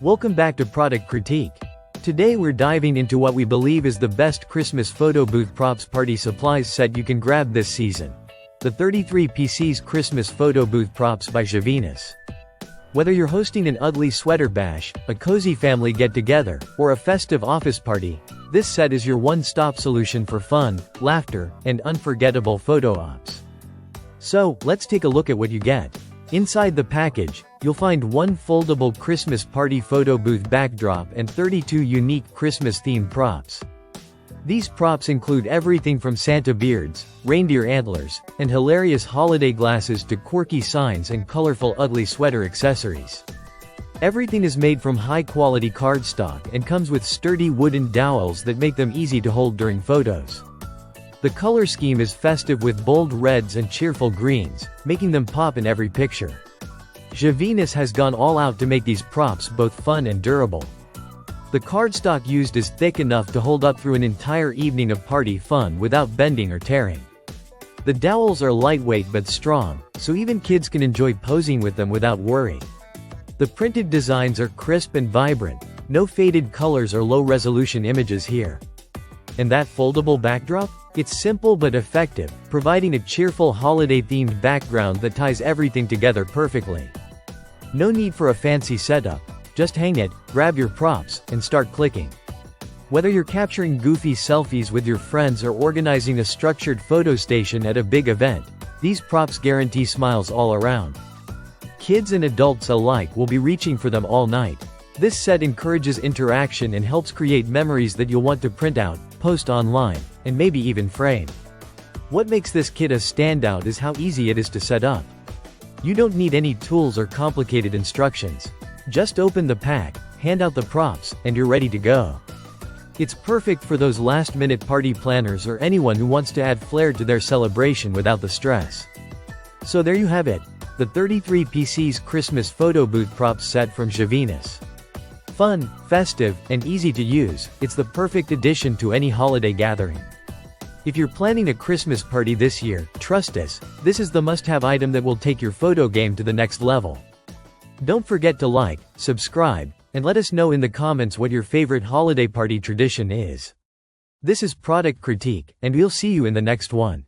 Welcome back to Product Critique. Today we're diving into what we believe is the best Christmas photo booth props party supplies set you can grab this season. The 33 PC's Christmas Photo Booth Props by JeVenis. Whether you're hosting an ugly sweater bash, a cozy family get-together, or a festive office party, this set is your one-stop solution for fun, laughter, and unforgettable photo ops. So, let's take a look at what you get. Inside the package, you'll find one foldable Christmas party photo booth backdrop and 32 unique Christmas-themed props. These props include everything from Santa beards, reindeer antlers, and hilarious holiday glasses to quirky signs and colorful ugly sweater accessories. Everything is made from high-quality cardstock and comes with sturdy wooden dowels that make them easy to hold during photos. The color scheme is festive with bold reds and cheerful greens, making them pop in every picture. JeVenis has gone all out to make these props both fun and durable. The cardstock used is thick enough to hold up through an entire evening of party fun without bending or tearing. The dowels are lightweight but strong, so even kids can enjoy posing with them without worry. The printed designs are crisp and vibrant, no faded colors or low-resolution images here. And that foldable backdrop? It's simple but effective, providing a cheerful holiday-themed background that ties everything together perfectly. No need for a fancy setup. Just hang it, grab your props, and start clicking. Whether you're capturing goofy selfies with your friends or organizing a structured photo station at a big event, these props guarantee smiles all around. Kids and adults alike will be reaching for them all night. This set encourages interaction and helps create memories that you'll want to print out, post online, and maybe even frame. What makes this kit a standout is how easy it is to set up. You don't need any tools or complicated instructions. Just open the pack, hand out the props, and you're ready to go. It's perfect for those last-minute party planners or anyone who wants to add flair to their celebration without the stress. So there you have it, the 33 PC's Christmas Photo Booth Props set from JeVenis. Fun, festive, and easy to use, it's the perfect addition to any holiday gathering. If you're planning a Christmas party this year, trust us, this is the must-have item that will take your photo game to the next level. Don't forget to like, subscribe, and let us know in the comments what your favorite holiday party tradition is. This is Product Critique, and we'll see you in the next one.